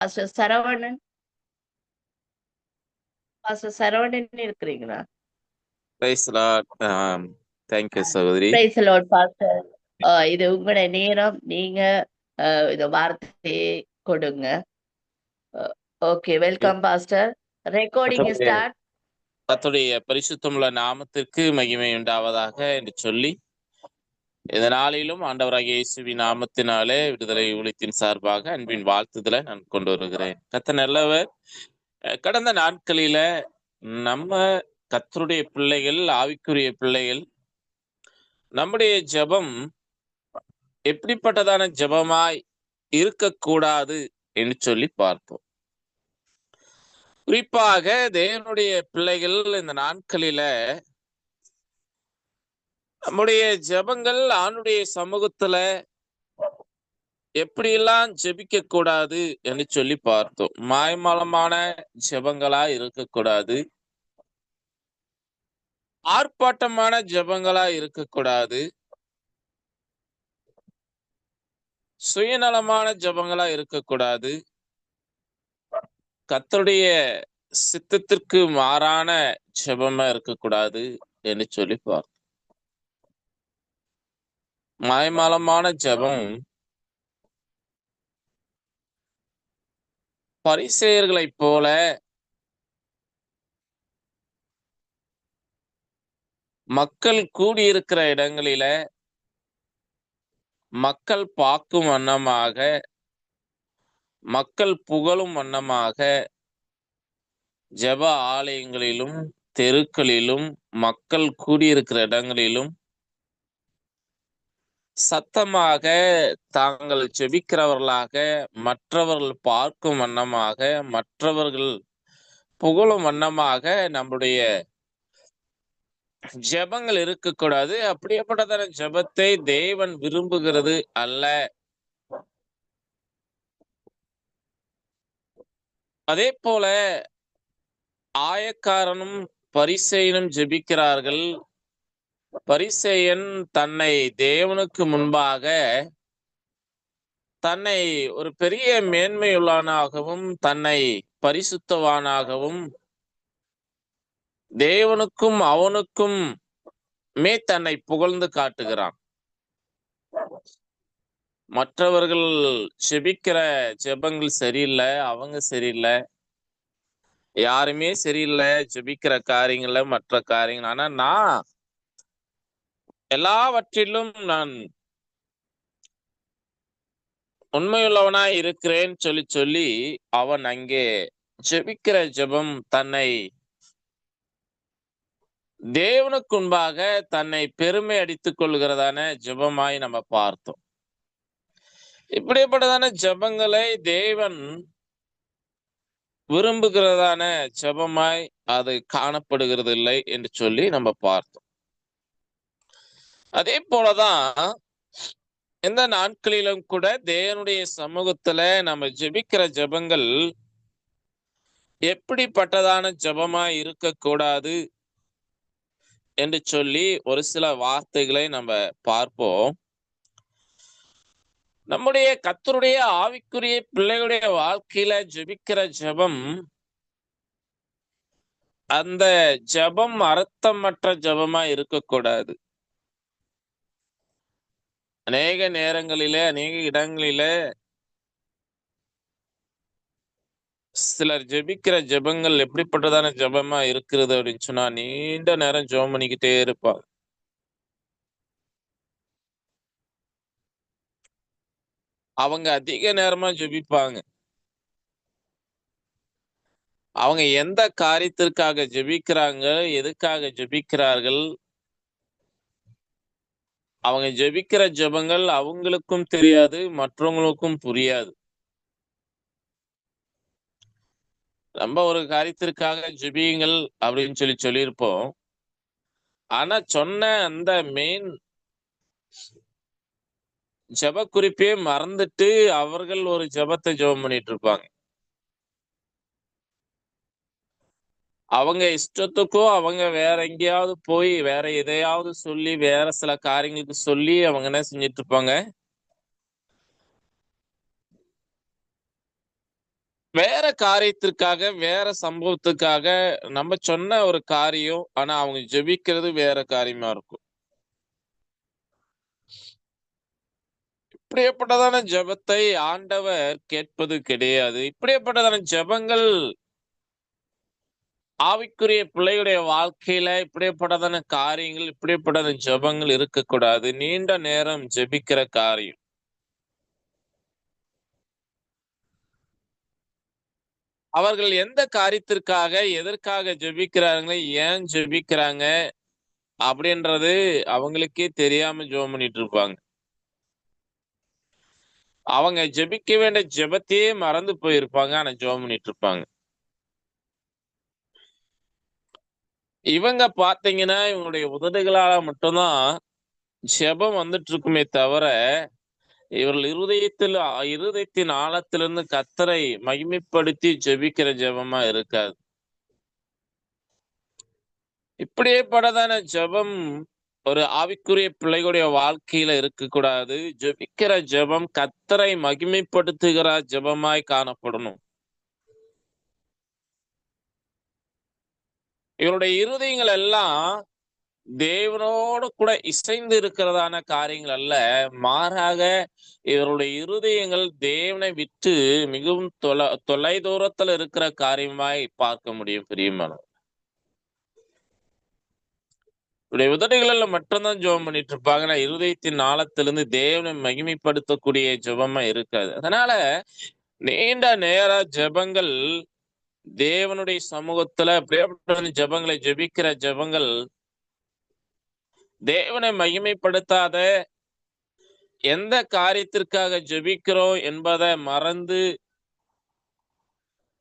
Pastor Saravanan pastor Saravanan இருக்கிறீங்களா? Praise lord. Thank you சகோதரி. Praise the lord pastor. இது உங்களோட நேரம். நீங்க இந்த வார்த்தையை கொடுங்க. Okay, welcome pastor. ரெக்கார்டிங் கர்த்தருடைய ஸ்டார்ட். கர்த்தருடைய பரிசுத்தமுள்ள நாமத்திற்கு மகிமை உண்டாவதாக என்று சொல்லி, இந்த நாளிலும் ஆண்டவராகிய இயேசுவின் நாமத்தினாலே விடுதலை ஊழியத்தின் சார்பாக அன்பின் வாழ்த்துதலை நான் கொண்டு வருகிறேன். கர்த்தர் நல்லவர். கடந்த நாட்களில நம்ம கர்த்தருடைய பிள்ளைகள், ஆவிக்குரிய பிள்ளைகள், நம்முடைய ஜெபம் எப்படிப்பட்டதான ஜெபமாய் இருக்கக்கூடாது என்று சொல்லி பார்த்தோம். குறிப்பாக தேவனுடைய பிள்ளைகள் இந்த நாட்களில நம்முடைய ஜெபங்கள் ஆண்டுடைய சமூகத்துல எப்படியெல்லாம் ஜெபிக்க கூடாது என்று சொல்லி பார்த்தோம். மாய்மலமான ஜெபங்களா இருக்கக்கூடாது, ஆர்ப்பாட்டமான ஜெபங்களா இருக்கக்கூடாது, சுயநலமான ஜெபங்களா இருக்கக்கூடாது, கர்த்தருடைய சித்தத்திற்கு மாறான ஜெபமா இருக்கக்கூடாது என்று சொல்லி பார்த்தோம். மாய்மலமான ஜெபம் பரிசேயர்களைப் போல மக்கள் கூடியிருக்கிற இடங்களில மக்கள் பார்க்கும் வண்ணமாக, மக்கள் புகழும் வண்ணமாக ஜெப ஆலயங்களிலும் தெருக்களிலும் மக்கள் கூடியிருக்கிற இடங்களிலும் சத்தமாக தாங்கள் ஜெபிக்கிறவர்களாக, மற்றவர்கள் பார்க்கும் வண்ணமாக, மற்றவர்கள் புகழும் வண்ணமாக நம்முடைய ஜெபங்கள் இருக்கக்கூடாது. அப்படிப்பட்டதான ஜெபத்தை தேவன் விரும்புகிறது அல்ல. அதே போல ஆயக்காரனும் பரிசேயனும் ஜெபிக்கிறார்கள். பரிசேயன் தன்னை தேவனுக்கு முன்பாக தன்னை ஒரு பெரிய மேன்மையுள்ளவனாகவும், தன்னை பரிசுத்தவானாகவும், தேவனுக்கும் அவனுக்கும் தன்னை புகழ்ந்து காட்டுகிறான். மற்றவர்கள் ஜெபிக்கிற ஜெபங்கள் சரியில்லை, அவங்க சரியில்லை, யாருமே சரியில்லை ஜெபிக்கிற காரியங்கள்ல, மற்ற காரியங்கள். ஆனா நான் எல்லாவற்றிலும் நான் உண்மையுள்ளவனாய் இருக்கிறேன் சொல்லி சொல்லி அவன் அங்கே ஜெபிக்கிற ஜெபம் தன்னை தேவனுக்கு முன்பாக தன்னை பெருமை அடித்துக் கொள்கிறதான ஜெபமாய் நம்ம பார்த்தோம். இப்படிப்பட்டதான ஜெபங்களை தேவன் விரும்புகிறதான ஜெபமாய் அது காணப்படுகிறது இல்லை என்று சொல்லி நம்ம பார்த்தோம். அதே போலதான் இந்த நாட்களிலும் கூட தேவனுடைய சமூகத்துல நம்ம ஜெபிக்கிற ஜெபங்கள் எப்படிப்பட்டதான ஜெபமாய் இருக்கக்கூடாது என்று சொல்லி ஒரு சில வார்த்தைகளை நம்ம பார்ப்போம். நம்முடைய கர்த்தருடைய ஆவிக்குரிய பிள்ளைகளுடைய வாழ்க்கையில ஜெபிக்கிற ஜெபம், அந்த ஜெபம் அர்த்தமற்ற ஜெபமா இருக்கக்கூடாது. அநேக நேரங்களிலே, அநேக இடங்களிலே சிலர் ஜெபிக்கிற ஜெபங்கள் எப்படிப்பட்டதான ஜெபமா இருக்கிறது அப்படின்னு சொன்னா, நீண்ட நேரம் ஜெபம் பண்ணிக்கிட்டே இருப்பாங்க. அவங்க அதிக நேரமா ஜெபிப்பாங்க. அவங்க எந்த காரியத்திற்காக ஜெபிக்கிறாங்க, எதுக்காக ஜெபிக்கிறார்கள், அவங்க ஜெபிக்கிற ஜெபங்கள் அவங்களுக்கும் தெரியாது, மற்றவங்களுக்கும் புரியாது. நம்ம ஒரு காரியத்திற்காக ஜெபியுங்கள் அப்படின்னு சொல்லி சொல்லியிருப்போம். ஆனா சொன்ன அந்த மெயின் ஜெப குறிப்பே மறந்துட்டு அவர்கள் ஒரு ஜெபத்தை ஜெபம் பண்ணிட்டு இருப்பாங்க. அவங்க இஷ்டத்துக்கும் அவங்க வேற எங்கேயாவது போய் வேற எதையாவது சொல்லி வேற சில காரியங்களுக்கு சொல்லி அவங்க என்ன செஞ்சிட்டு இருப்பாங்க, வேற காரியத்திற்காக, வேற சம்பவத்துக்காக நம்ம சொன்ன ஒரு காரியம், ஆனா அவங்க ஜெபிக்கிறது வேற காரியமா இருக்கும். இப்படிப்பட்டதான ஜெபத்தை ஆண்டவர் கேட்பது கிடையாது. இப்படிப்பட்டதான ஜெபங்கள் ஆவிக்குரிய பிள்ளையுடைய வாழ்க்கையில இப்படிப்பட்டதான காரியங்கள், இப்படிப்பட்டதான ஜெபங்கள் இருக்கக்கூடாது. நீண்ட நேரம் ஜெபிக்கிற காரியம். அவர்கள் எந்த காரியத்திற்காக, எதற்காக ஜெபிக்கிறாங்க, ஏன் ஜெபிக்கிறாங்க அப்படின்றது அவங்களுக்கே தெரியாம ஜெபம் பண்ணிட்டு இருப்பாங்க. அவங்க ஜெபிக்க வேண்டிய ஜெபத்தையே மறந்து போயிருப்பாங்க. ஆனா ஜெபம் பண்ணிட்டு இருப்பாங்க. இவங்க பார்த்தீங்கன்னா, இவங்களுடைய உதடுகளால மட்டும் தான் ஜெபம் வந்துட்டு இருக்குமே தவிர, இவர்கள் இருதயத்தின் ஆழத்திலிருந்து கர்த்தரை மகிமைப்படுத்தி ஜெபிக்கிற ஜெபமா இருக்காது. இப்படியேப்பட்டதான ஜெபம் ஒரு ஆவிக்குரிய பிள்ளைகளுடைய வாழ்க்கையில இருக்கக்கூடாது. ஜெபிக்கிற ஜெபம் கர்த்தரை மகிமைப்படுத்துகிற ஜெபமாய் காணப்படணும். இவருடைய இருதயங்கள் எல்லாம் தேவனோடு கூட இசைந்து இருக்கிறதான காரியங்கள் அல்ல. மாறாக இவருடைய இருதயங்கள் தேவனை விட்டு மிகவும் தொலைதூரத்துல இருக்கிற காரியமாய் பார்க்க முடியும் பிரியமானவர்களே. இவருடைய உதடுகள்ல மட்டும்தான் ஜெபம் பண்ணிட்டு இருப்பாங்க. ஆனா இருதயத்தின் ஆழத்திலிருந்து தேவனை மகிமைப்படுத்தக்கூடிய ஜெபமா இருக்காது. அதனால நீண்ட நேர ஜெபங்கள் தேவனுடைய சமூகத்துல அப்படியேப்பட்ட ஜெபங்களை ஜெபிக்கிற ஜெபங்கள் தேவனை மகிமைப்படுத்தாத, எந்த காரியத்திற்காக ஜெபிக்கிறோம் என்பதை மறந்து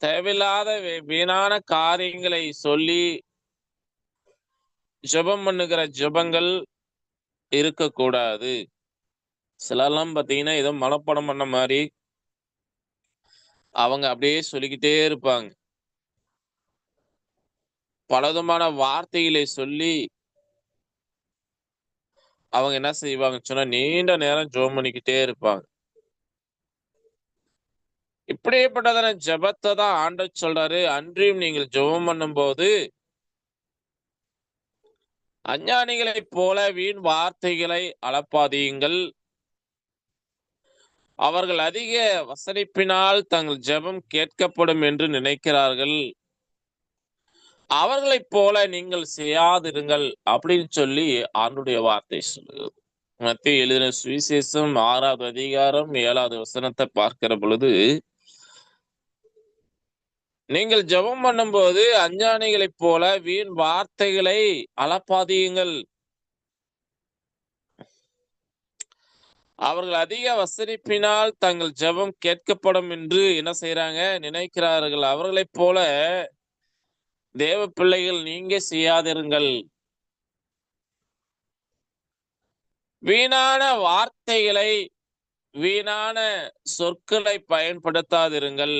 தேவையில்லாத வீணான காரியங்களை சொல்லி ஜெபம் பண்ணுகிற ஜெபங்கள் இருக்கக்கூடாது. சிலர்லாம் பாத்தீங்கன்னா ஏதோ மனப்பாடம் பண்ண மாதிரி அவங்க அப்படியே சொல்லிக்கிட்டே இருப்பாங்க. பலவிதமான வார்த்தைகளை சொல்லி அவங்க என்ன செய்வாங்கன்னு சொன்னா நீண்ட நேரம் ஜெபம் பண்ணிக்கிட்டே இருப்பாங்க. இப்படிப்பட்டதான ஜெபத்தை தான் ஆண்டவர் சொல்றாரு, அன்றியும் நீங்கள் ஜெபம் பண்ணும்போது அஞ்ஞானிகளைப் போல வீண் வார்த்தைகளை அளப்பாதியுங்கள். அவர்கள் அதிக வசனிப்பினால் தங்கள் ஜெபம் கேட்கப்படும் என்று நினைக்கிறார்கள். அவர்களைப் போல நீங்கள் செய்யாதிருங்கள் அப்படின்னு சொல்லி ஆண்டுடைய வார்த்தை சொல்லுகிறது. மத்தேயு எழுதின சுவிசேஷம் 6வது அதிகாரம் 7வது வசனத்தை பார்க்கிற பொழுது, நீங்கள் ஜெபம் பண்ணும்போது அஞ்ஞானிகளைப் போல வீண் வார்த்தைகளை அளப்பாதியுங்கள். அவர்கள் அதிக வசனிப்பினால் தங்கள் ஜெபம் கேட்கப்படும் என்று என்ன செய்யறாங்க நினைக்கிறார்கள். அவர்களைப் போல தேவ பிள்ளைகள் நீங்க செய்யாதிருங்கள். வீணான வார்த்தைகளை, வீணான சொற்களை பயன்படுத்தாதிருங்கள்.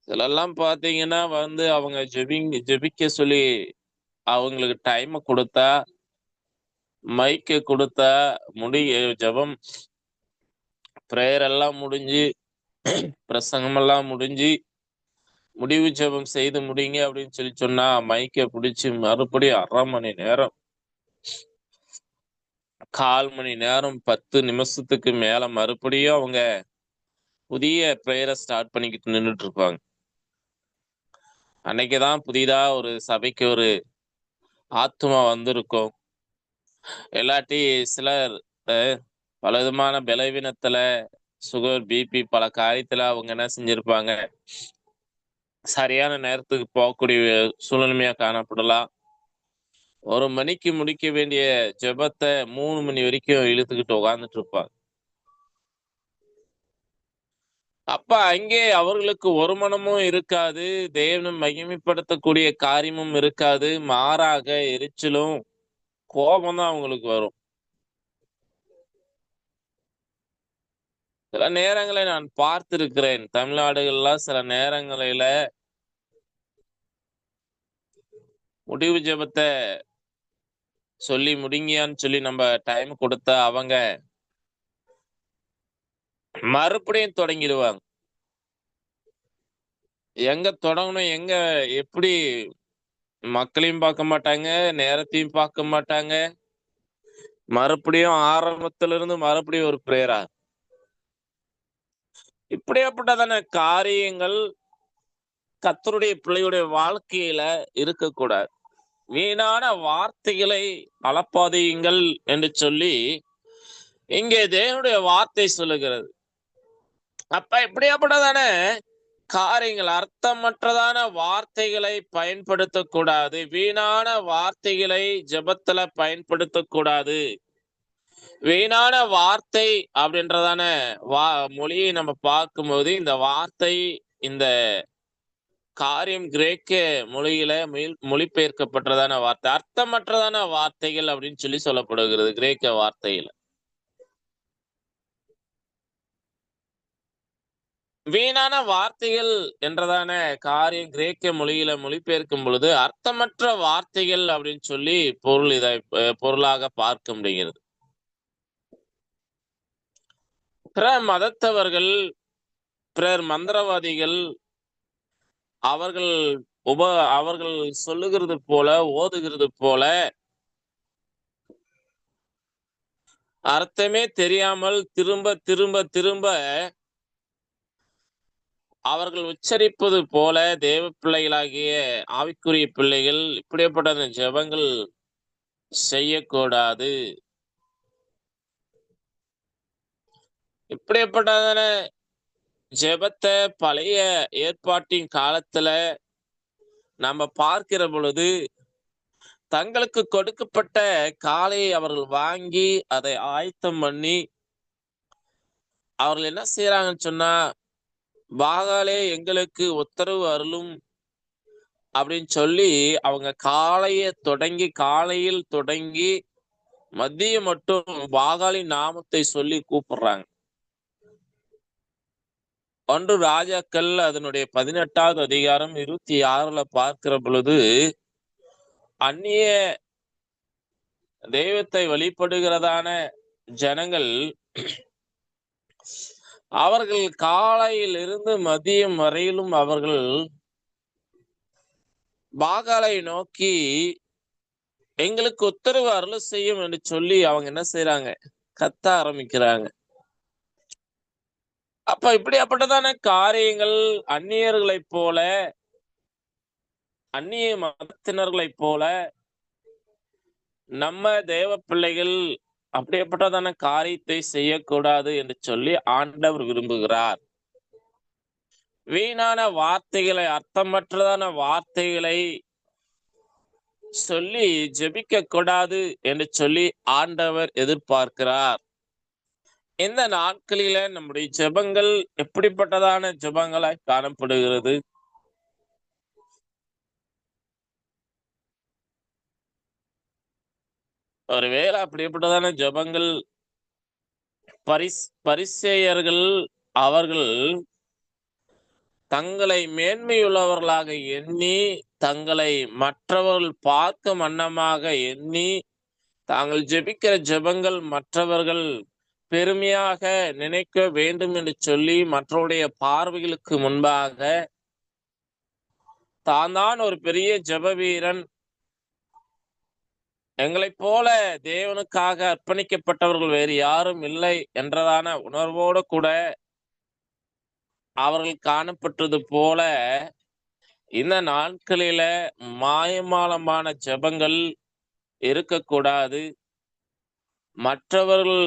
இதெல்லாம் பாத்தீங்கன்னா அவங்க ஜெபிக்க சொல்லி அவங்களுக்கு டைம் கொடுத்தா, மைக்க கொடுத்தா, ஜெபம் பிரேயர் எல்லாம் முடிஞ்சு, பிரசங்கம் எல்லாம் முடிஞ்சு, முடிவு ஜெபம் செய்து முடிங்க அப்படின்னு சொல்லி சொன்னா மைக்க பிடிச்சு மறுபடியும் 1/2 மணி நேரம், 1/4 மணி நேரம், 10 நிமிஷத்துக்கு மேல மறுபடியும் அவங்க புதிய பிரேயரை ஸ்டார்ட் பண்ணிக்கிட்டு நின்றுட்டு இருப்பாங்க. அன்னைக்குதான் புதிதா ஒரு சபைக்கு ஒரு ஆத்துமா வந்திருக்கும். இல்லாட்டி சிலர் பல விதமான பலவீனத்துல, சுகர், பிபி பல காரியத்துல அவங்க என்ன செஞ்சிருப்பாங்க, சரியான நேரத்துக்கு போகக்கூடிய சூழ்நிலைமையா காணப்படலாம். 1 மணிக்கு முடிக்க வேண்டிய ஜெபத்தை 3 மணி வரைக்கும் இழுத்துக்கிட்டு உட்கார்ந்துட்டு இருப்பாங்க. அப்ப அங்கே அவர்களுக்கு ஒரு மனமும் இருக்காது, தேவனை மகிமைப்படுத்தக்கூடிய காரியமும் இருக்காது. மாறாக எரிச்சலும் கோபம் தான் அவங்களுக்கு வரும். சில நேரங்களை நான் பார்த்திருக்கிறேன். தமிழ்நாடுகள்லாம் சில நேரங்களில முடிவு ஜெபத்தை சொல்லி முடிங்கியான்னு சொல்லி நம்ம டைம் கொடுத்தா அவங்க மறுபடியும் தொடங்கிடுவாங்க. எங்க தொடங்கணும், எங்க எப்படி மக்களையும் பார்க்க மாட்டாங்க, நேரத்தையும் பார்க்க மாட்டாங்க. மறுபடியும் ஆரம்பத்துல இருந்து மறுபடியும் ஒரு பிரேயரா? இப்படியாப்பட்டதான காரியங்கள் கர்த்தருடைய பிள்ளையுடைய வாழ்க்கையில இருக்கக்கூடாது. வீணான வார்த்தைகளை அளப்பாதையுங்கள் என்று சொல்லி இங்கே தேவனுடைய வார்த்தை சொல்லுகிறது. அப்ப இப்படியாப்பட்டதான காரியங்கள், அர்த்தமற்றதான வார்த்தைகளை பயன்படுத்தக்கூடாது. வீணான வார்த்தைகளை ஜெபத்துல பயன்படுத்தக்கூடாது. வீணான வார்த்தை அப்படின்றதான மொழியை நம்ம பார்க்கும்போது, இந்த வார்த்தை, இந்த காரியம் கிரேக்க மொழியில மொழிபெயர்க்கப்பட்டதான வார்த்தை. அர்த்தமற்றதான வார்த்தைகள் அப்படின்னு சொல்லி சொல்லப்படுகிறது கிரேக்க வார்த்தையில. வீணான வார்த்தைகள் என்றதான காரியம் கிரேக்க மொழியில மொழிபெயர்க்கும் பொழுது அர்த்தமற்ற வார்த்தைகள் அப்படின்னு சொல்லி பொருளாக பார்க்க முடிகிறது. பிற மதத்தவர்கள், பிறர் மந்திரவாதிகள், அவர்கள் அவர்கள் சொல்லுகிறது போல, ஓதுகிறது போல, அர்த்தமே தெரியாமல் திரும்ப திரும்ப திரும்ப அவர்கள் உச்சரிப்பது போல தேவ பிள்ளைகளாகிய ஆவிக்குரிய பிள்ளைகள் இப்படிப்பட்ட ஜெபங்கள் செய்யக்கூடாது. இப்படிப்பட்டதான ஜெபத்தை பழைய ஏற்பாட்டின் காலத்துல நம்ம பார்க்கிற பொழுது, தங்களுக்கு கொடுக்கப்பட்ட காளையை அவர்கள் வாங்கி அதை ஆயத்தம் பண்ணி அவர்கள் என்ன செய்யறாங்கன்னு சொன்னா, பாகாலே எங்களுக்கு உத்தரவு அருளும் அப்படின்னு சொல்லி அவங்க காலையில் தொடங்கி மதியம் மட்டும் பாகாலின் நாமத்தை சொல்லி கூப்பிடுறாங்க. 1 ராஜாக்கள் அதனுடைய 18வது அதிகாரம் 26ல பார்க்கிற பொழுது, அந்நிய தெய்வத்தை வழிபடுகிறதான ஜனங்கள் அவர்கள் காலையில் இருந்து மதியம் வரையிலும் அவர்கள் பாகாலை நோக்கி எங்களுக்கு உத்தரவு அருள் செய்யும் என்று சொல்லி அவங்க என்ன செய்யறாங்க, கத்த ஆரம்பிக்கிறாங்க. அப்ப இப்படியாப்பட்டதான காரியங்கள் அந்நியர்களைப் போல, அந்நிய மதத்தினர்களைப் போல நம்ம தேவ பிள்ளைகள் அப்படிப்பட்டதான காரியத்தை செய்யக்கூடாது என்று சொல்லி ஆண்டவர் விரும்புகிறார். வீணான வார்த்தைகளை, அர்த்தமற்றதான வார்த்தைகளை சொல்லி ஜெபிக்க கூடாது என்று சொல்லி ஆண்டவர் எதிர்பார்க்கிறார். இந்த நாட்களில நம்முடைய ஜெபங்கள் எப்படிப்பட்டதான ஜெபங்களாய் காணப்படுகிறது? ஒருவேளை அப்படிப்பட்டதான ஜெபங்கள் பரிசேயர்கள் அவர்கள் தங்களை மேன்மையுள்ளவர்களாக எண்ணி, தங்களை மற்றவர்கள் பார்க்கும் வண்ணமாக எண்ணி, தாங்கள் ஜெபிக்கிற ஜெபங்கள் மற்றவர்கள் பெருமையாக நினைக்க வேண்டும் என்று சொல்லி மற்றவருடைய பார்வைகளுக்கு முன்பாக தான் ஒரு பெரிய ஜெப வீரன், எங்களைப் போல தேவனுக்காக அர்ப்பணிக்கப்பட்டவர்கள் வேறு யாரும் இல்லை என்றதான உணர்வோடு கூட அவர்கள் காணப்பட்டது போல இந்த நாட்களில மாயமாலமான ஜெபங்கள் இருக்கக்கூடாது. மற்றவர்கள்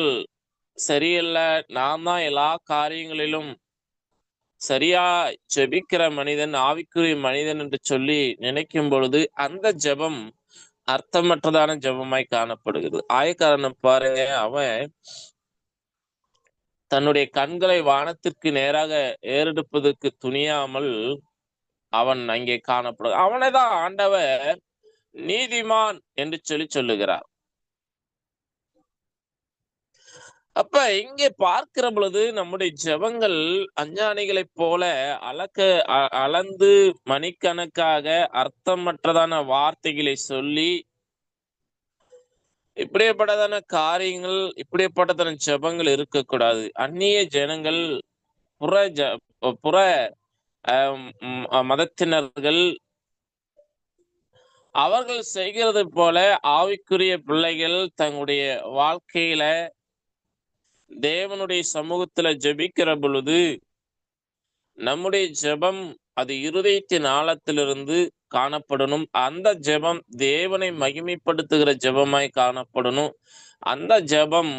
சரியில்ல, நான் தான் எல்லா காரியங்களிலும் சரியா ஜெபிக்கிற மனிதன், ஆவிக்குரிய மனிதன் என்று சொல்லி நினைக்கும் பொழுது அந்த ஜெபம் அர்த்தமற்றதான ஜெபமாய் காணப்படுகிறது. ஆயக்காரனை பாருங்க, அவன் தன்னுடைய கண்களை வானத்திற்கு நேராக ஏறெடுப்பதற்கு துணியாமல் அவன் அங்கே காணப்படும். அவனைதான் ஆண்டவர் நீதிமான் என்று சொல்லி சொல்லுகிறார். அப்ப இங்கே பார்க்கிற பொழுது நம்முடைய ஜெபங்கள் அஞ்ஞானிகளைப் போல அளந்து மணிக்கணக்காக அர்த்தமற்றதான வார்த்தைகளை சொல்லி இப்படிப்பட்டதான காரியங்கள், இப்படிப்பட்டதான ஜெபங்கள் இருக்கக்கூடாது. அந்நிய ஜனங்கள் புற மதத்தினர்கள் அவர்கள் செய்கிறது போல ஆவிக்குரிய பிள்ளைகள் தங்களுடைய வாழ்க்கையில தேவனுடைய சமூகத்துல ஜெபிக்கிற பொழுது நம்முடைய ஜெபம் அது இருதயத்தின் ஆழத்திலிருந்து காணப்படணும். அந்த ஜெபம் தேவனை மகிமைப்படுத்துகிற ஜெபமாய் காணப்படணும். அந்த ஜெபம்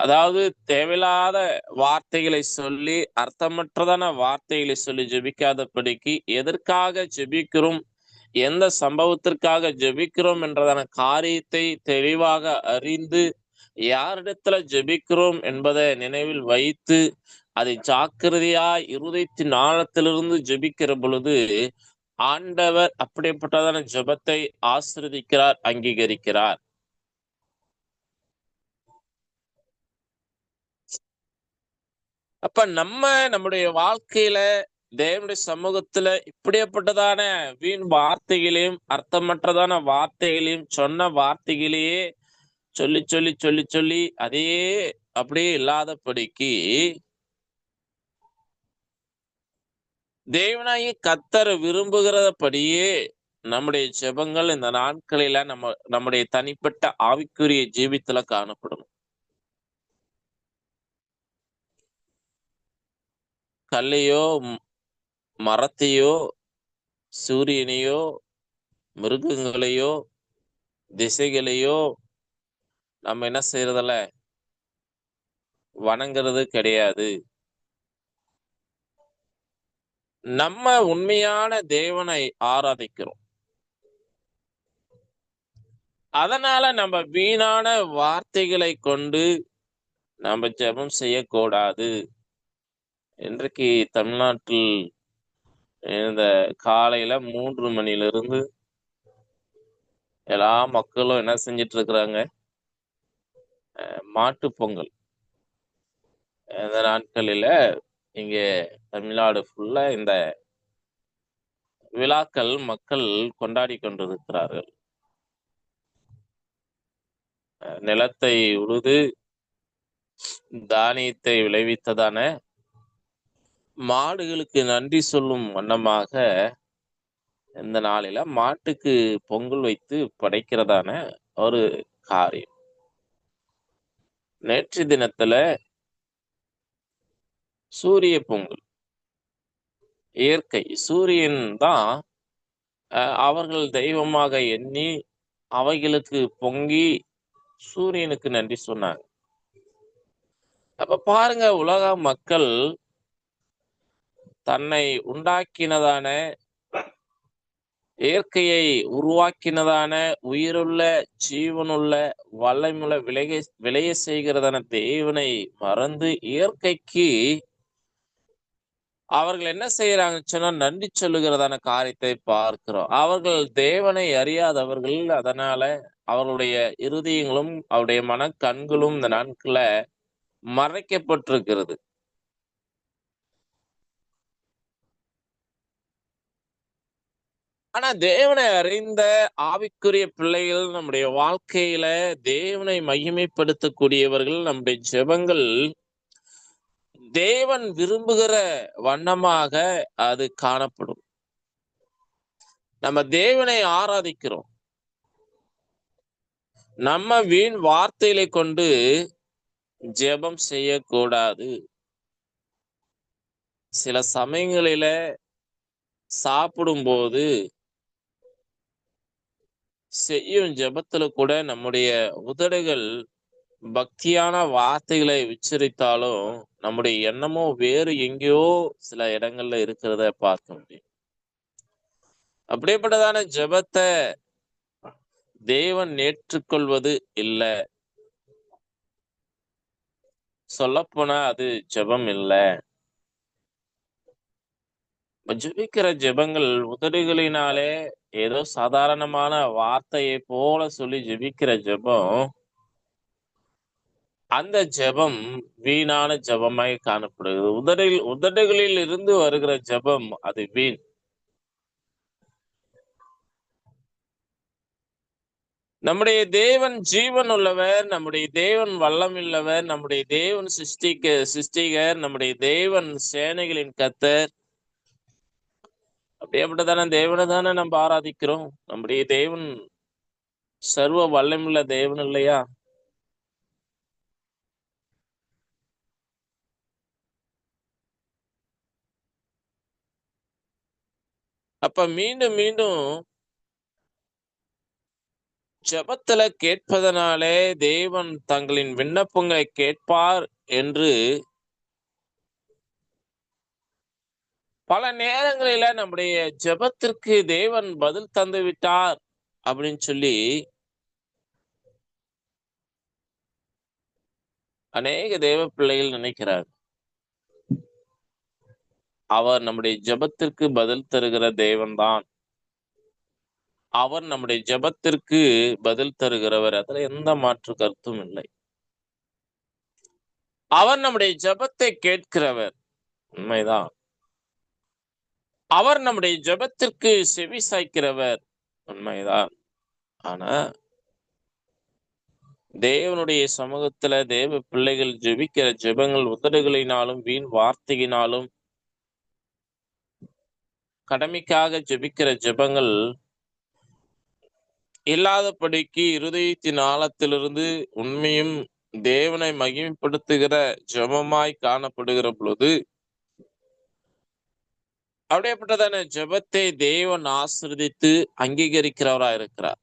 அதாவது தேவையில்லாத வார்த்தைகளை சொல்லி அர்த்தமற்றதான வார்த்தைகளை சொல்லி ஜெபிக்காதபடிக்கு எதற்காக ஜெபிக்கிறோம், எந்த சம்பவத்திற்காக ஜெபிக்கிறோம் என்றதான காரியத்தை தெளிவாக அறிந்து யாரிடத்துல ஜெபிக்கிறோம் என்பதை நினைவில் வைத்து அதை ஜாக்கிரதையாய் இருதயத்தின் ஆழத்திலிருந்து ஜெபிக்கிற பொழுது ஆண்டவர் அப்படிப்பட்டதான ஜெபத்தை ஆசீர்வதிக்கிறார், அங்கீகரிக்கிறார். அப்ப நம்முடைய வாழ்க்கையில தேவனுடைய சமூகத்துல இப்படிப்பட்டதான வீண் வார்த்தைகளையும் அர்த்தமற்றதான வார்த்தைகளையும் சொன்ன வார்த்தைகளையே சொல்லி சொல்லி சொல்லி சொல்லி அதையே அப்படியே இல்லாதபடிக்கு தேவனாகி கர்த்தர் விரும்புகிறபடியே நம்முடைய ஜெபங்கள் இந்த நாட்களில நம்முடைய தனிப்பட்ட ஆவிக்குரிய ஜீவித்துல காணப்படும். கல்லையோ மரத்தையோ சூரியனையோ மிருகங்களையோ திசைகளையோ நம்ம என்ன செய்யறதில்ல, வணங்குறது கிடையாது. நம்ம உண்மையான தேவனை ஆராதிக்கிறோம். அதனால நம்ம வீணான வார்த்தைகளை கொண்டு நம்ம ஜெபம் செய்யக்கூடாது. இன்றைக்கு தமிழ்நாட்டில் இந்த காலையில 3 மணிலிருந்து எல்லா மக்களும் என்ன செஞ்சிட்டு இருக்கிறாங்க, மாட்டு பொங்கல். இந்த நாட்களில இங்க தமிழ்நாடு ஃபுல்லா இந்த விழாக்கள் மக்கள் கொண்டாடி கொண்டிருக்கிறார்கள். நிலத்தை உழுது தானியத்தை விளைவித்ததான மாடுகளுக்கு நன்றி சொல்லும் வண்ணமாக இந்த நாளில மாட்டுக்கு பொங்கல் வைத்து படைக்கிறதான ஒரு காரியம். நேற்று தினத்துல சூரிய பொங்கல். இயற்கை சூரியன் தான் அவர்கள் தெய்வமாக எண்ணி அவைகளுக்கு பொங்கி சூரியனுக்கு நன்றி சொன்னாங்க. அப்ப பாருங்க, உலக மக்கள் தன்னை உண்டாக்கினதான இயற்கையை உருவாக்கினதான உயிருள்ள ஜீவனுள்ள வல்லமுள்ள விளைய செய்கிறதான தேவனை மறந்து இயற்கைக்கு அவர்கள் என்ன செய்யறாங்கன்னு சொன்னா நன்றி சொல்லுகிறதான காரியத்தை பார்க்கிறோம். அவர்கள் தேவனை அறியாதவர்கள். அதனால அவர்களுடைய இருதயங்களும் அவருடைய மனக்கண்களும் இந்த நாட்கள மறைக்கப்பட்டிருக்கிறது. ஆனா தேவனை அறிந்த ஆவிக்குரிய பிள்ளைகள் நம்முடைய வாழ்க்கையில தேவனை மகிமைப்படுத்தக்கூடியவர்கள். நம்முடைய ஜெபங்கள் தேவன் விரும்புகிற வண்ணமாக அது காணப்படும். நம்ம தேவனை ஆராதிக்கிறோம். நம்ம வீண் வார்த்தைகளை கொண்டு ஜெபம் செய்யக்கூடாது. சில சமயங்களில சாப்பிடும்போது செய்யும் ஜெபத்துல கூட நம்முடைய உதடுகள் பக்தியான வார்த்தைகளை உச்சரித்தாலும் நம்முடைய எண்ணமோ வேறு எங்கேயோ சில இடங்கள்ல இருக்கிறத பார்க்க முடியும். அப்படிப்பட்டதான ஜெபத்தை தேவன் ஏற்றுக்கொள்வது இல்லை. சொல்லப்போனா அது ஜெபம் இல்லை. ஜெபிக்கிற ஜெபங்கள் உதடுகளினாலே ஏதோ சாதாரணமான வார்த்தையை போல சொல்லி ஜெபிக்கிற ஜெபம், அந்த ஜெபம் வீணான ஜெபமாய் காணப்படுகிறது. உதடுகளில் இருந்து வருகிற ஜெபம் அது வீண். நம்முடைய தேவன் ஜீவன் உள்ளவர், நம்முடைய தேவன் வல்லம் உள்ளவர், நம்முடைய தேவன் சிருஷ்டிகர், நம்முடைய தேவன் சேனைகளின் கர்த்தர். அப்படியேப்பட்டதான தேவனை தானே நம்ம ஆராதிக்கிறோம். நம்முடைய தேவன் சர்வ வல்லமுள்ள தேவன் இல்லையா? அப்ப மீண்டும் மீண்டும் ஜெபத்துல கேட்பதனாலே தேவன் தங்களின் விண்ணப்பங்களை கேட்பார் என்று பல நேரங்களில நம்முடைய ஜெபத்திற்கு தேவன் பதில் தந்து விட்டார் அப்படின்னு சொல்லி அநேக தேவ பிள்ளைகள் நினைக்கிறார். அவர் நம்முடைய ஜெபத்திற்கு பதில் தருகிற தேவன்தான். அவர் நம்முடைய ஜெபத்திற்கு பதில் தருகிறவர். அதுல எந்த மாற்று கருத்தும் இல்லை. அவர் நம்முடைய ஜெபத்தை கேட்கிறவர். உண்மைதான். அவர் நம்முடைய ஜெபத்திற்கு செவி சாய்க்கிறவர். உண்மைதான். ஆனா தேவனுடைய சமூகத்துல தேவ பிள்ளைகள் ஜெபிக்கிற ஜெபங்கள் உதடுகளினாலும் வீண் வார்த்தையினாலும் கடமைக்காக ஜெபிக்கிற ஜெபங்கள் இல்லாதபடிக்கு இருதயத்தின் ஆழத்திலிருந்து உண்மையும் தேவனை மகிமைப்படுத்துகிற ஜெபமாய் காணப்படுகிற பொழுது அப்படியேப்பட்டதான ஜெபத்தை தேவன் ஆசீர்வதித்து அங்கீகரிக்கிறவராய் இருக்கிறார்.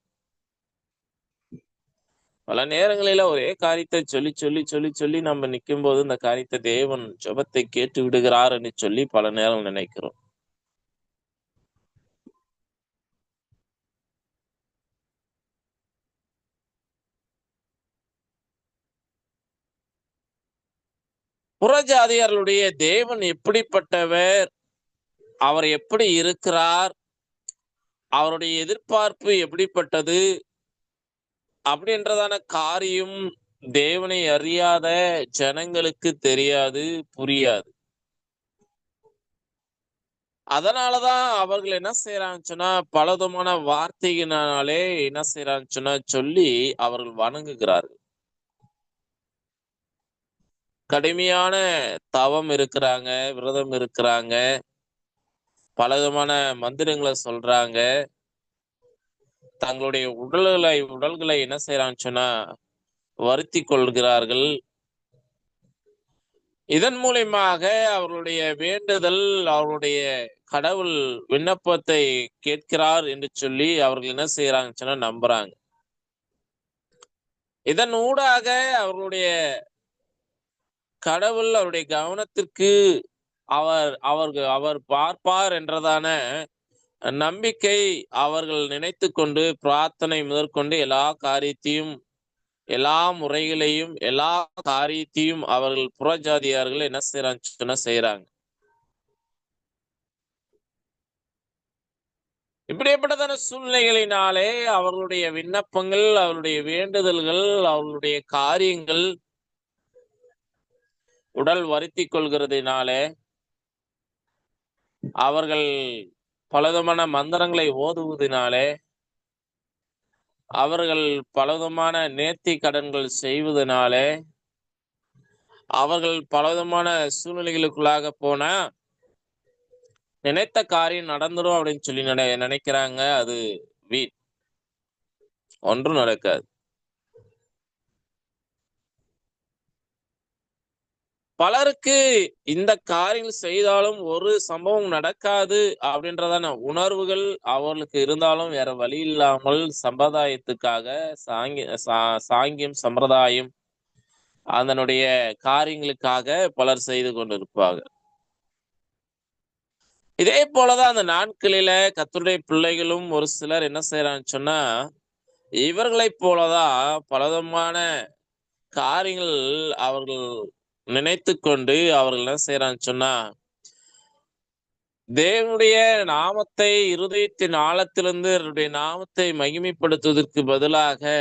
பல நேரங்களில ஒரே காரியத்தை சொல்லி சொல்லி சொல்லி சொல்லி நம்ம நிற்கும் போது இந்த காரியத்தை தேவன் ஜெபத்தை கேட்டு விடுகிறார் என்று சொல்லி பல நேரம் நினைக்கிறோம். புறஜாதியார்களுடைய தேவன் எப்படிப்பட்டவர், அவர் எப்படி இருக்கிறார், அவருடைய எதிர்பார்ப்பு எப்படிப்பட்டது அப்படின்றதான காரியம் தேவனை அறியாத ஜனங்களுக்கு தெரியாது, புரியாது. அதனாலதான் அவர்கள் என்ன செய்யறாங்கன்னு சொன்னா பலவிதமான வார்த்தையினாலே என்ன செய்யறாங்கன்னு சொன்னா சொல்லி அவர்கள் வணங்குகிறார்கள். கடுமையான தவம் இருக்கிறாங்க, விரதம் இருக்கிறாங்க, பலவிதமான மந்திரங்களை சொல்றாங்க. தங்களுடைய உடல்களை என்ன செய்யறாங்கன்னு சொன்னா வருத்தி கொள்கிறார்கள். இதன் மூலியமாக அவர்களுடைய வேண்டுதல், அவருடைய கடவுள் விண்ணப்பத்தை கேட்கிறார் என்று சொல்லி அவர்கள் என்ன செய்யறாங்கன்னு சொன்னா நம்புறாங்க. இதன் ஊடாக அவர்களுடைய கடவுள் அவருடைய கவனத்திற்கு அவர் பார்ப்பார் என்றதான நம்பிக்கை அவர்கள் நினைத்து கொண்டு பிரார்த்தனை முதற்கொண்டு எல்லா காரியத்தையும் எல்லா முறைகளையும் எல்லா காரியத்தையும் அவர்கள் புறஜாதியார்கள் என்ன செய்யறாங்க. இப்படிப்பட்டதான சூழ்நிலைகளினாலே அவர்களுடைய விண்ணப்பங்கள், அவருடைய வேண்டுதல்கள், அவர்களுடைய காரியங்கள் உடல் வருத்தி கொள்கிறதுனாலே அவர்கள் பலவிதமான மந்திரங்களை ஓதுவதனாலே அவர்கள் பலவிதமான நேர்த்தி கடன்கள் செய்வதனாலே அவர்கள் பலவிதமான சூழ்நிலைகளுக்குள்ளாக போனா நினைத்த காரியம் நடந்துரும் அப்படின்னு சொல்லி நினைக்கிறாங்க. அது வீண், ஒன்றும் நடக்காது. பலருக்கு இந்த காரியங்கள் செய்தாலும் ஒரு சம்பவம் நடக்காது அப்படின்றதான உணர்வுகள் அவர்களுக்கு இருந்தாலும் வேற வழி இல்லாமல் சம்பிரதாயத்துக்காக சாங்கியம் சம்பிரதாயம் அதனுடைய காரியங்களுக்காக பலர் செய்து கொண்டிருப்பாங்க. இதே போலதான் அந்த நாட்களில கர்த்தருடைய பிள்ளைகளும் ஒரு சிலர் என்ன செய்யறான்னு சொன்னா இவர்களைப் போலதான் பலவிதமான காரியங்கள் அவர்கள் நினைத்து கொண்டு அவர்கள் என்ன செய்யறான்னு சொன்னா தேவனுடைய நாமத்தை இருதயத்தின் ஆழத்திலிருந்து அவருடைய நாமத்தை மகிமைப்படுத்துவதற்கு பதிலாக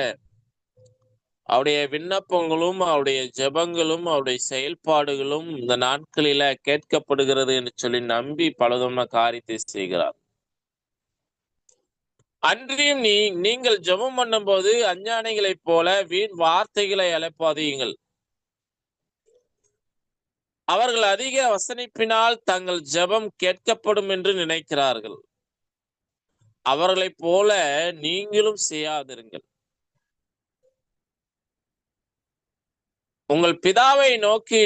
அவருடைய விண்ணப்பங்களும் அவருடைய ஜெபங்களும் அவருடைய செயல்பாடுகளும் இந்த நாட்களில கேட்கப்படுகிறது என்று சொல்லி நம்பி பலவிதமான காரியத்தை செய்கிறார். அன்றியும் நீங்கள் ஜெபம் பண்ணும் போது அஞ்ஞானிகளைப் போல வீண் வார்த்தைகளை அழைப்பாதீங்கள். அவர்கள் அதிக வசனிப்பினால் தங்கள் ஜெபம் கேட்கப்படும் என்று நினைக்கிறார்கள். அவர்களைப் போல நீங்களும் செய்யாதிருங்கள். உங்கள் பிதாவை நோக்கி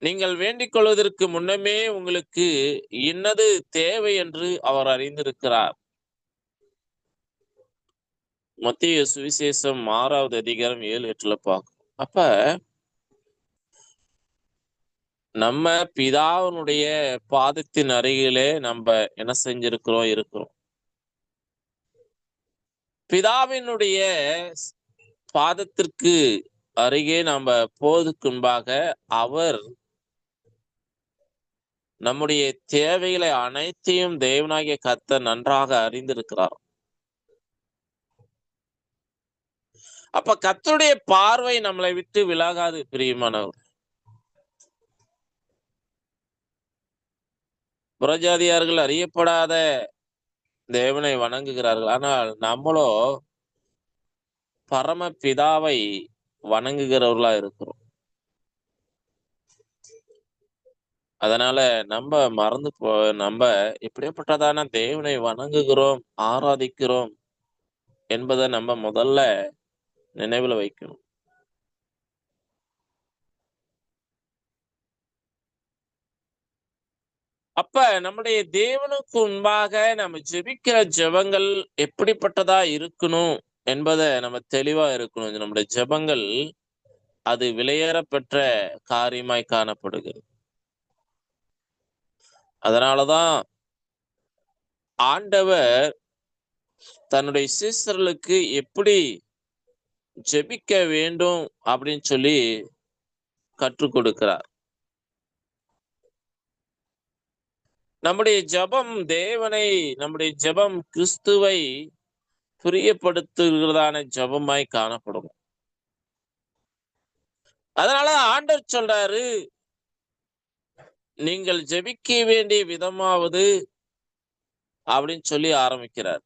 நீங்கள் வேண்டிக் கொள்வதற்கு முன்னமே உங்களுக்கு இன்னது தேவை என்று அவர் அறிந்திருக்கிறார். மத்தேயு சுவிசேஷம் 6வது அதிகாரம் 7-8 பார்க்கும். அப்ப நம்ம பிதாவினுடைய பாதத்தின் அருகிலே நம்ம என்ன செஞ்சிருக்கிறோம் இருக்கிறோம். பிதாவினுடைய பாதத்திற்கு அருகே நாம போவதற்கு முன்பாக அவர் நம்முடைய தேவைகளை அனைத்தையும் தேவனாகிய கர்த்தர் நன்றாக அறிந்திருக்கிறார். அப்ப கர்த்தருடைய பார்வை நம்மளை விட்டு விலகாது பிரியமானவர். புறஜாதியார்கள் அறியப்படாத தேவனை வணங்குகிறார்கள். ஆனால் நம்மளோ பரம பிதாவை வணங்குகிறவர்களா இருக்கிறோம். அதனால நம்ம எப்படிப்பட்டதான தேவனை வணங்குகிறோம், ஆராதிக்கிறோம் என்பதை நம்ம முதல்ல நினைவுல வைக்கணும். அப்ப நம்முடைய தேவனுக்கு முன்பாக நம்ம ஜெபிக்கிற ஜெபங்கள் எப்படிப்பட்டதா இருக்கணும் என்பதை நம்ம தெளிவா இருக்கணும். நம்முடைய ஜெபங்கள் அது விலையேற பெற்ற காரியமாய் காணப்படுகிறது. அதனாலதான் ஆண்டவர் தன்னுடைய சீசர்களுக்கு எப்படி ஜெபிக்க வேண்டும் அப்படின்னு சொல்லி கற்றுக் கொடுக்கிறார். நம்முடைய ஜெபம் கிறிஸ்துவை பிரியப்படுத்துகிறதான ஜெபமாய் காணப்படும். அதனால ஆண்டவர் சொல்றாரு, நீங்கள் ஜெபிக்க வேண்டிய விதமாவது அப்படின்னு சொல்லி ஆரம்பிக்கிறார்.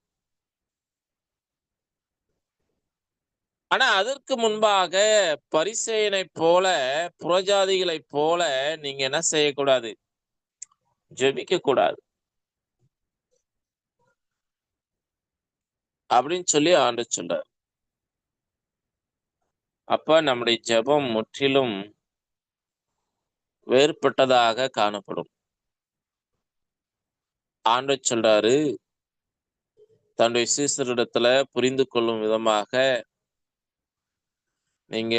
ஆனா அதற்கு முன்பாக பரிசேயனை போல, புறஜாதிகளை போல நீங்க என்ன செய்யக்கூடாது? ஜெபிக்க கூடாது அப்படின்னு சொல்லி ஆண்டவர் சொல்றார். அப்ப நம்முடைய ஜெபம் முற்றிலும் வேறுபட்டதாக காணப்படும். ஆண்டவர் சொல்றாரு, தன்னுடைய சீசரிடத்துல புரிந்து கொள்ளும் விதமாக நீங்க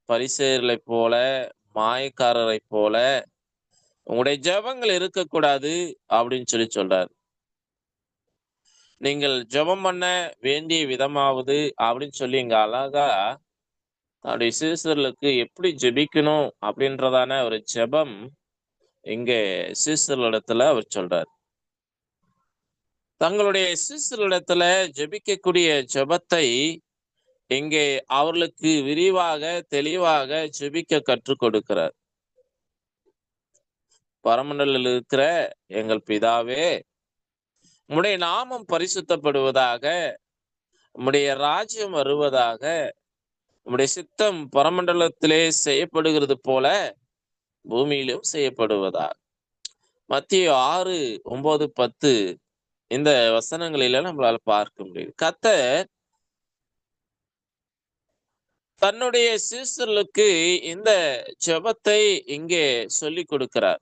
பரிசேயர்களை போல, மாயக்காரரை போல உங்களுடைய ஜெபங்கள் இருக்கக்கூடாது அப்படின்னு சொல்லி சொல்றாரு. நீங்கள் ஜெபம் பண்ண வேண்டிய விதமாவது அப்படின்னு சொல்லி இங்க அழகா தன்னுடைய சீசர்களுக்கு எப்படி ஜெபிக்கணும் அப்படின்றதான ஒரு ஜெபம் இங்க சீசர்களிடத்துல அவர் சொல்றார். தங்களுடைய சீசர்களிடத்துல ஜெபிக்கக்கூடிய ஜெபத்தை இங்கே அவர்களுக்கு விரிவாக தெளிவாக ஜெபிக்க கற்றுக் கொடுக்கிறார். பரமண்டலில் இருக்கிற எங்கள் பிதாவே, உம்முடைய நாமம் பரிசுத்தப்படுவதாக, உம்முடைய ராஜ்யம் வருவதாக, உம்முடைய சித்தம் பரமண்டலத்திலே செய்யப்படுகிறது போல பூமியிலும் செய்யப்படுவதாக. மத்தேயு 6, 9, 10 இந்த வசனங்களில நம்மளால பார்க்க முடியும். கர்த்தர் தன்னுடைய சீசர்களுக்கு இந்த ஜெபத்தை இங்கே சொல்லிக் கொடுக்கிறார்.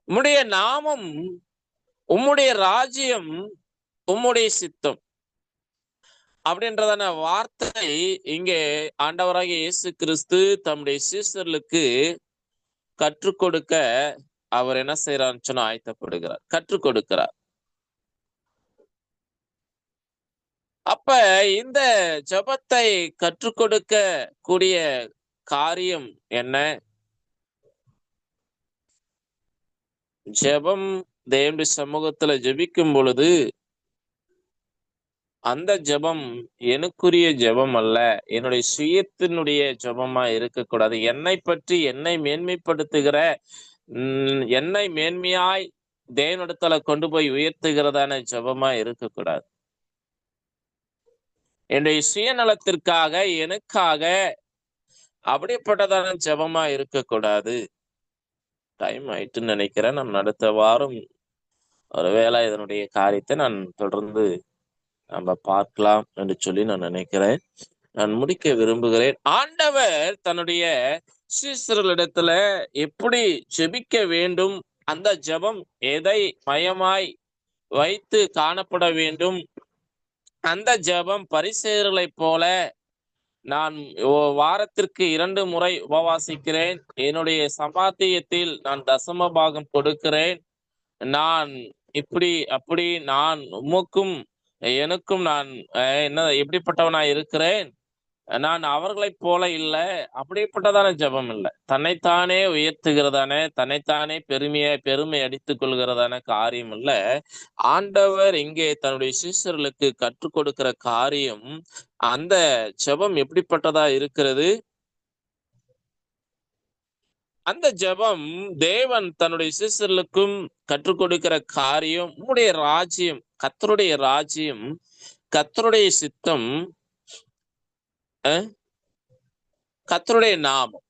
உம்முடைய நாமம், உம்முடைய ராஜ்யம், உம்முடைய சித்தம் அப்படின்றதான வார்த்தை இங்கே ஆண்டவராகிய இயேசு கிறிஸ்து தம்முடைய சீசர்களுக்கு கற்றுக் கொடுக்க அவர் என்ன செய்யறான்னு சொன்னா ஆயத்தப்படுகிறார், கற்றுக் கொடுக்கிறார். அப்ப இந்த ஜெபத்தை கற்றுக் கொடுக்க கூடிய காரியம் என்ன? ஜெபம் தேவனுடைய சமூகத்துல ஜெபிக்கும் பொழுது அந்த ஜெபம் எனக்குரிய ஜெபம் அல்ல, என்னுடைய சுயத்தினுடைய ஜெபமா இருக்கக்கூடாது. என்னை பற்றி என்னை மேன்மைப்படுத்துகிற என்னை மேன்மையாய் தேவனிடத்துல கொண்டு போய் உயர்த்துகிறதான ஜெபமா இருக்கக்கூடாது. என்னுடைய சுயநலத்திற்காக, எனக்காக அப்படிப்பட்டதான ஜெபமா இருக்கக்கூடாது. டைம் ஆயிட்டுன்னு நினைக்கிறேன். நான் அடுத்த வாரம் ஒருவேளை இதனுடைய காரியத்தை நான் தொடர்ந்து நம்ம பார்க்கலாம் என்று சொல்லி நான் நினைக்கிறேன். நான் முடிக்க விரும்புகிறேன். ஆண்டவர் தன்னுடைய சீசர்களிடத்துல எப்படி ஜெபிக்க வேண்டும், அந்த ஜெபம் எதை மையமாய் வைத்து காணப்பட வேண்டும், அந்த ஜெபம் பரிசேயர்களைப் போல நான் வாரத்திற்கு 2 முறை உபவாசிக்கிறேன், என்னுடைய சம்பாத்தியத்தில் நான் தசம பாகம் கொடுக்கிறேன், நான் இப்படி அப்படி நான் உமக்கும் எனக்கும் நான் என்ன எப்படிப்பட்டவனாய் இருக்கிறேன், நான் அவர்களைப் போல இல்ல, அப்படிப்பட்டதான ஜெபம் இல்ல. தன்னைத்தானே உயர்த்துகிறதான, தன்னைத்தானே பெருமை அடித்துக் கொள்கிறதான காரியம் இல்ல. ஆண்டவர் இங்கே தன்னுடைய சீஷர்களுக்கு கற்றுக் கொடுக்கிற காரியம், அந்த ஜெபம் எப்படிப்பட்டதா இருக்கிறது? அந்த ஜெபம் தேவன் தன்னுடைய சீஷர்களுக்கும் கற்றுக் கொடுக்கிற காரியம், உம்முடைய ராஜ்யம், கர்த்தருடைய ராஜ்யம், கர்த்தருடைய சித்தம், கர்த்தருடைய நாமம்.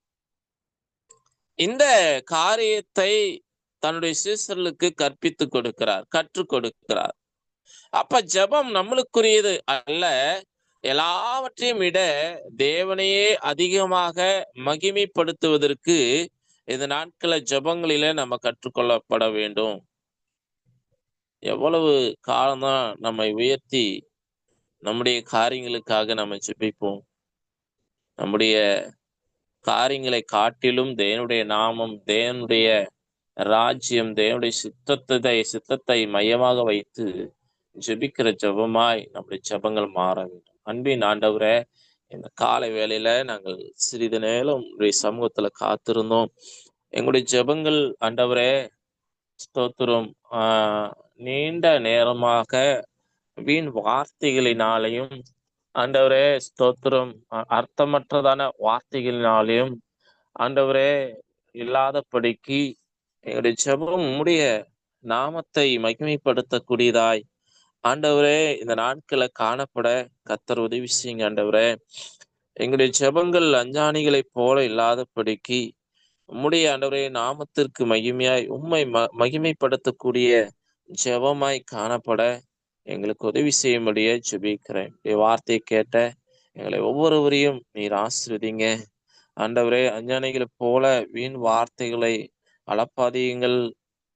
இந்த காரியத்தை தன்னுடைய சீஷர்களுக்கு கற்பித்துக் கொடுக்கிறார், கற்றுக் கொடுக்கிறார். அப்ப ஜெபம் நம்மளுக்குரியது அல்ல. எல்லாவற்றையும் விட தேவனையே அதிகமாக மகிமைப்படுத்துவதற்கு இந்த நாட்கள ஜெபங்களிலே நம்ம கற்றுக்கொள்ளப்பட வேண்டும். எவ்வளவு காலம்தான் நம்மை உயர்த்தி நம்முடைய காரியங்களுக்காக நம்ம ஜெபிப்போம். நம்முடைய காரியங்களை காட்டிலும் தேவனுடைய நாமம், தேவனுடைய ராஜ்யம், தேவனுடைய சித்தத்தை மையமாக வைத்து ஜெபிக்கிற ஜெபமாய் நம்முடைய ஜெபங்கள் மாற வேண்டும். அன்பின் ஆண்டவரே, இந்த காலை வேளையில நாங்கள் சிறிது நேரம் உங்களுடைய சமூகத்துல காத்திருந்தோம். எங்களுடைய ஜெபங்கள் ஆண்டவரே ஸ்தோத்திரம், நீண்ட நேரமாக வீண் வார்த்தைகளினாலையும் ஆண்டவரே ஸ்தோத்திரம், அர்த்தமற்றதான வார்த்தைகளினாலையும் ஆண்டவரே இல்லாதபடிக்கு எங்களுடைய ஜெபம் உம்முடைய நாமத்தை மகிமைப்படுத்தக்கூடியதாய் ஆண்டவரே இந்த நாட்களை காணப்பட கர்த்தர் உதவி செய்யுங்க ஆண்டவரே. எங்களுடைய ஜெபங்கள் அஞ்ஞானிகளைப் போல இல்லாதபடிக்கு உம்முடைய ஆண்டவரே நாமத்திற்கு மகிமையாய் உம்மை மகிமைப்படுத்தக்கூடிய ஜெபமாய் காணப்பட எங்களுக்கு உதவி செய்யும்படியே ஜெபிக்கிறேன். வார்த்தையை கேட்ட எங்களை ஒவ்வொருவரையும் நீர் ஆசீர்வதிங்க ஆண்டவரே. அஞ்ஞானிகளைப் போல வீண் வார்த்தைகளை அளப்பாதியுங்கள்.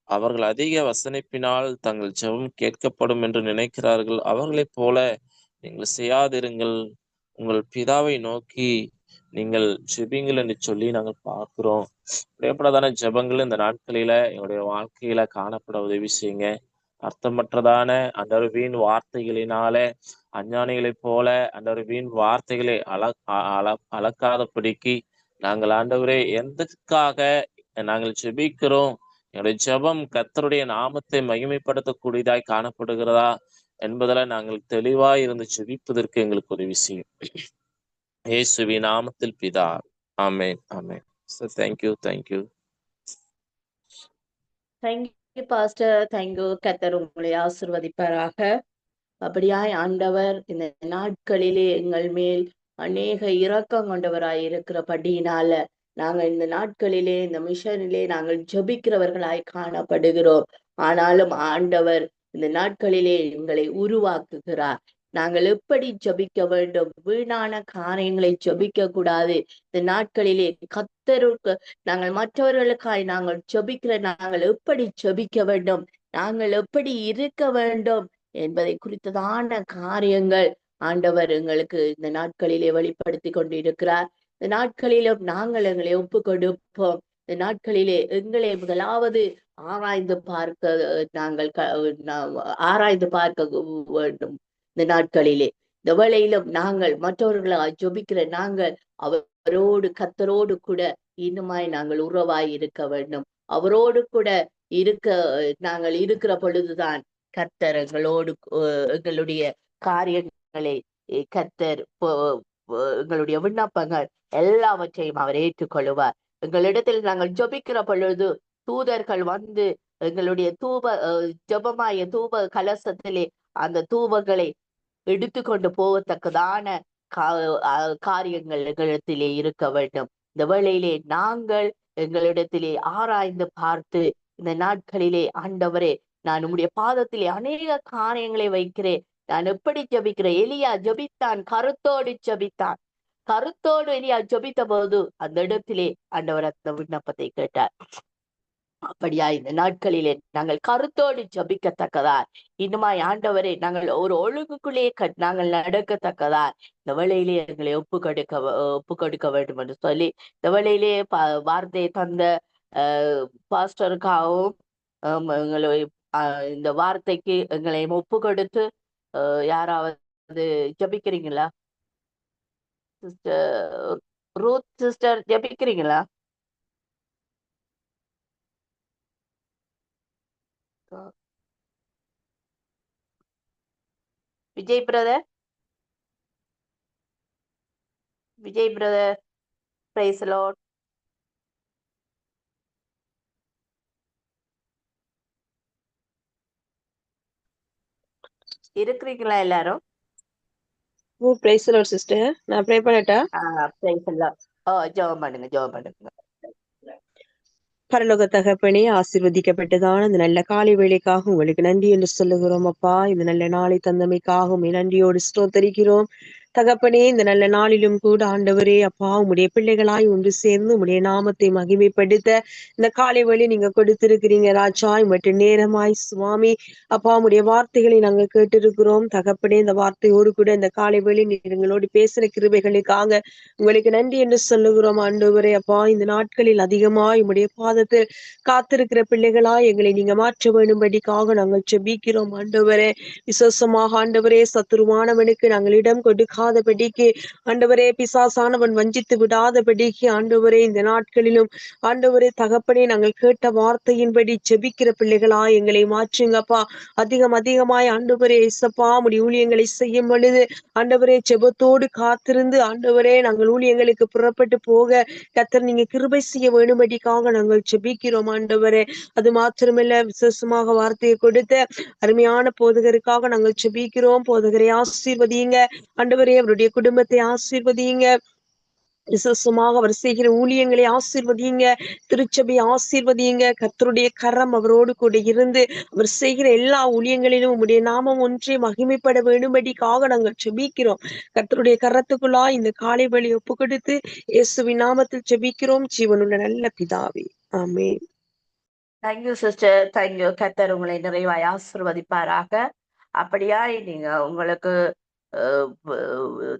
அவர்கள் அதிக வசனிப்பினால் தங்கள் ஜெபம் கேட்கப்படும் என்று நினைக்கிறார்கள். அவர்களைப் போல நீங்கள் செய்யாதிருங்கள். உங்கள் பிதாவை நோக்கி நீங்கள் ஜெபிங்கள் என்று சொல்லி நாங்கள் பார்க்கிறோம். எப்படிப்பட்டதான ஜெபங்கள் இந்த நாட்களில எங்களுடைய வாழ்க்கையில காணப்பட உதவி செய்யுங்க. அர்த்தமற்றதான அந்த வீண் வார்த்தைகளினால அஞ்ஞானிகளைப் போல அந்த வீண் வார்த்தைகளை அளக்காதபடிக்கு நாங்கள் ஆண்டவரே எந்தக்காக நாங்கள் ஜெபிக்கிறோம், என்னுடைய ஜெபம் கர்த்தருடைய நாமத்தை மகிமைப்படுத்தக்கூடியதாய் காணப்படுகிறதா என்பதில் நாங்கள் தெளிவாய் இருந்து ஜெபிப்பதற்கு எங்களுக்கு உதவி செய்யும். இயேசுவின் நாமத்தில் பிதா, ஆமென், ஆமென். தேங்க்யூ. Thank you pastor, thank you. கர்த்தர் உங்களை ஆசீர்வதிப்பாராக. அப்படியாய் ஆண்டவர் இந்த நாட்களிலே எங்கள் மேல் அநேக இரக்கம் கொண்டவராய் இருக்கிறபடியினால நாங்கள் இந்த நாட்களிலே இந்த மிஷனிலே நாங்கள் ஜெபிக்கிறவர்களாய் காணப்படுகிறோம். ஆனாலும் ஆண்டவர் இந்த நாட்களிலே எங்களை உருவாக்குகிறார். நாங்கள் எப்படி ஜெபிக்க வேண்டும், வீணான காரியங்களை ஜெபிக்க கூடாது. இந்த நாட்களிலே கர்த்தருக்கு நாங்கள் மற்றவர்களுக்காய் நாங்கள் ஜெபிக்கிற நாங்கள் எப்படி ஜெபிக்க வேண்டும், நாங்கள் எப்படி இருக்க வேண்டும் என்பதை குறித்ததான காரியங்கள் ஆண்டவர் எங்களுக்கு இந்த நாட்களிலே வெளிப்படுத்தி கொண்டிருக்கிறார். இந்த நாட்களிலும் நாங்கள் எங்களை ஒப்பு கொடுப்போம். இந்த நாட்களிலே எங்களை முதலாவது ஆராய்ந்து பார்க்க வேண்டும். இந்த நாட்களிலே இந்த வேளையிலும் நாங்கள் மற்றவர்களாய் ஜெபிக்கிற நாங்கள் அவரோடு கர்த்தரோடு கூட இன்னுமாய் நாங்கள் உறவாய் இருக்க வேண்டும். அவரோடு கூட நாங்கள் இருக்கிற பொழுதுதான் கர்த்தர் எங்களோடு எங்களுடைய காரியங்களை கர்த்தர் எங்களுடைய விண்ணப்பங்கள் எல்லாவற்றையும் அவர் ஏற்றுக்கொள்வார். எங்களிடத்தில் நாங்கள் ஜெபிக்கிற பொழுது தூதர்கள் வந்து எங்களுடைய ஜெபமாய தூப கலசத்திலே அந்த தூபங்களை எடுத்துக்கொண்டு போகத்தக்கதான காரியங்கள் எங்களிடத்திலே இருக்க வேண்டும். இந்த வேளையிலே நாங்கள் எங்களிடத்திலே ஆராய்ந்து பார்த்து இந்த நாட்களிலே ஆண்டவரே, நான் உம்முடைய பாதத்திலே அநேக காரியங்களை வைக்கிறேன். நான் எப்படி ஜபிக்கிறேன்? எலியா ஜபித்தான், கருத்தோடு ஜபித்தான். கருத்தோடு எலியா ஜபித்த போது அந்த இடத்திலே ஆண்டவர் அந்த விண்ணப்பத்தை கேட்டார். அப்படியா இந்த நாட்களிலே நாங்கள் கருத்தோடு ஜபிக்கத்தக்கதா, இன்னுமாய் ஆண்டவரே நாங்கள் ஒரு ஒழுங்குக்குள்ளே நாங்கள் நடக்கத்தக்கதா இந்த வேளையிலே எங்களை ஒப்பு கொடுக்க வேண்டும் என்று சொல்லி இந்த வேளையிலே வார்த்தையை தந்த பாஸ்டருக்காகவும் எங்களை இந்த வார்த்தைக்கு எங்களை ஒப்பு கொடுத்து யாராவது ஜபிக்கிறீங்களா? சிஸ்டர் ரூத் சிஸ்டர் ஜபிக்கிறீங்களா? Vijay brother, Vijay brother, praise Lord. இருக்கிறீங்களா எல்லாரும்? Praise the Lord sister. நான் ப்ரே பண்ணட்டா? Praise Lord. ஜெபம் பண்ணுங்க, ஜெபம் பண்ணுங்க. பரலோக தகப்பனே, ஆசீர்வதிக்கப்பட்டதான இந்த நல்ல காலை வேளைக்காக உங்களுக்கு நன்றி என்று சொல்லுகிறோம் அப்பா. இந்த நல்ல நாளை தந்தமைக்காக நன்றியோடு ஸ்தோத்தரிக்கிறோம் தகப்பனே. இந்த நல்ல நாளிலும் கூட ஆண்டவரே அப்பா, உம்முடைய பிள்ளைகளாய் ஒன்று சேர்ந்து உம்முடைய நாமத்தை மகிமைப்படுத்த இந்த காலை வேளை நீங்க கொடுத்திருக்கிறீங்க ராஜா. மற்ற நேரமாய் சுவாமி அப்பா, உம்முடைய வார்த்தைகளை நாங்கள் கேட்டிருக்கிறோம் தகப்பனே. இந்த வார்த்தையோடு கூட இந்த காலை வேளை எங்களோடு பேசுற கிருபைகளுக்காக உங்களுக்கு நன்றி என்று சொல்லுகிறோம் ஆண்டவரே அப்பா. இந்த நாட்களில் அதிகமாய் உம்முடைய பாதத்தில் காத்திருக்கிற பிள்ளைகளாய் எங்களை நீங்க மாற்ற வேண்டும்படிக்காக நாங்கள் ஜெபிக்கிறோம் ஆண்டவரே. விசேஷமாக ஆண்டவரே, சத்துருவானவனுக்கு நாங்கள் இடம் கொடுக்காதபடிக்கு ஆண்டவரே, பிசாசானவன் வஞ்சித்து விடாதபடிக்கு ஆண்டவரே, இந்த நாட்களிலும் ஆண்டவரே தகப்பனே, நாங்கள் கேட்ட வார்த்தையின்படி ஜெபிக்கிற பிள்ளைகளாய் எங்களை மாற்றுங்கப்பா. அதிகமாய் ஆண்டவரே இயேசப்பா, உம்முடைய ஊழியங்களை செய்யும் பொழுது ஆண்டவரே ஜெபத்தோடு காத்திருந்து ஆண்டவரே நாங்கள் ஊழியங்களுக்கு புறப்பட்டு போக கர்த்தர் நீங்க கிருபை செய்ய வேண்டும்படிக்காக நாங்கள் ஜெபிக்கிறோம் ஆண்டவரே. அது மாத்திரமல்ல, விசேஷமாக வார்த்தையை கொடுத்த அருமையான போதகருக்காக நாங்கள் ஜெபிக்கிறோம். போதகரை ஆசீர்வதியுங்க ஆண்டவரே, அவருடைய குடும்பத்தை ஆசீர்வதியுங்க. விசேஷமாக அவர் செய்கிற ஊழியங்களை ஆசீர்வதியுங்க, திருச்சபை ஆசீர்வதியுங்க. கர்த்தருடைய கரம் அவரோடு கூட இருந்து அவர் செய்கிற எல்லா ஊழியங்களிலும் உம்முடைய நாமம் ஒன்றே மகிமைப்பட வேண்டும்படிக்காக நாங்கள் ஜெபிக்கிறோம். கர்த்தருடைய கரத்துக்குள்ளா இந்த காலை வழி ஒப்பு கொடுத்து இயேசுவின் நாமத்தில் ஜெபிக்கிறோம் ஜீவனுள்ள நல்ல பிதாவே, ஆமென். Thank you sister, thank you. கர்த்தர் உங்களை நிறைவாய் ஆசீர்வதிப்பாராக. அப்படியா நீங்க உங்களுக்கு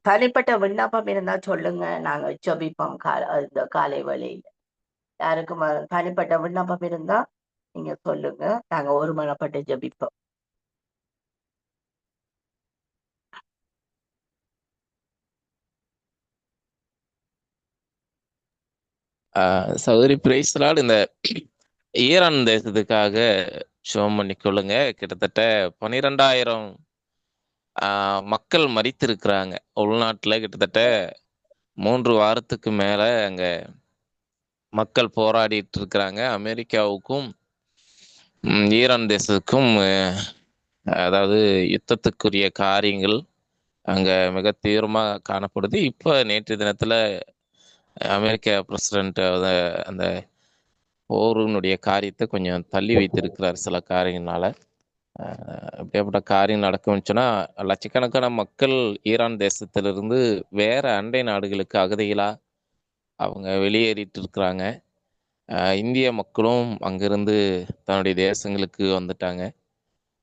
தனிப்பட்ட விண்ணப்பம் இருந்தா சொல்லுங்க, நாங்க ஜெபிப்போம் இந்த காலை வேளையில. யாருக்கும் தனிப்பட்ட விண்ணப்பம் இருந்தா நீங்க சொல்லுங்க, நாங்க ஒருமனப்பட்டு ஜெபிப்போம். சகோதரி பிரைஸ் தி லார்ட். இந்த ஈரான் தேசத்துக்காக ஜெபம் பண்ணிக்கொள்ளுங்க. கிட்டத்தட்ட 12,000 மக்கள் மரித்திருக்கிறாங்க. உள்நாட்டுல கிட்டத்தட்ட 3 வாரத்துக்கு மேல அங்க மக்கள் போராடிட்டு இருக்கிறாங்க. அமெரிக்காவுக்கும் ஈரான் தேசத்துக்கும் அதாவது யுத்தத்துக்குரிய காரியங்கள் அங்க மிக தீவிரமா காணப்படுது. இப்ப நேற்று தினத்துல அமெரிக்க பிரசிடென்ட் அந்த போருனுடைய காரியத்தை கொஞ்சம் தள்ளி வைத்திருக்கிறார் சில காரியங்களால. அப்படிப்பட்ட காரியம் நடக்கும்னுச்சுன்னா லட்சக்கணக்கான மக்கள் ஈரான் தேசத்திலிருந்து வேற அண்டை நாடுகளுக்கு அகதிகளா அவங்க வெளியேறிட்டு இருக்கிறாங்க. இந்திய மக்களும் அங்கிருந்து தன்னுடைய தேசங்களுக்கு வந்துட்டாங்க.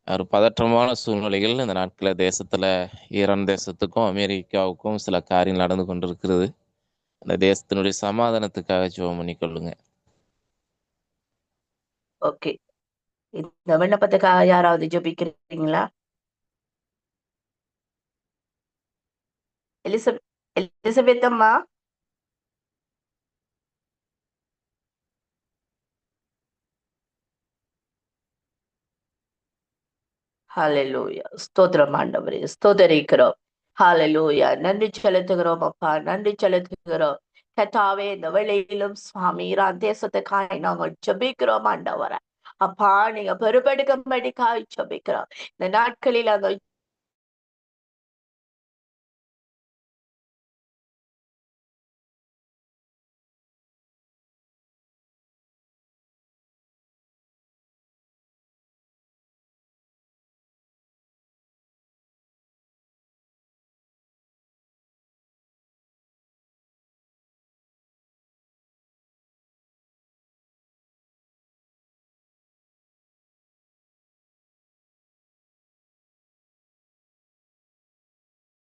ஒரு பதற்றமான சூழ்நிலைகள் இந்த நாட்களில் தேசத்துல ஈரான் தேசத்துக்கும் அமெரிக்காவுக்கும் சில காரியங்கள் நடந்து கொண்டிருக்கிறது. அந்த தேசத்தினுடைய சமாதானத்துக்காக ஜெபம் பண்ணிக்கொள்ளுங்க. ஓகே, இந்த விண்ணப்பத்துக்காக யாராவது ஜெபிக்கிறீங்களா? எலிசபெத் அம்மா, ஹalleluya. ஸ்தோத்திரம் ஆண்டவரே, ஸ்தோத்தரிக்கிறோம். ஹalleluya. நன்றி செலுத்துகிறோம் அப்பா, நன்றி செலுத்துகிறோம் கர்த்தாவே. இந்த வேளையிலும் சுவாமி ஈரான் தேசத்துக்காக நாங்கள் ஜெபிக்கிறோம் ஆண்டவரே. அப்பா, நீங்க பெருபெடுக்கும்படிக்காய் ஜெபிக்கிறோம். இந்த நாட்களில் நாங்கள்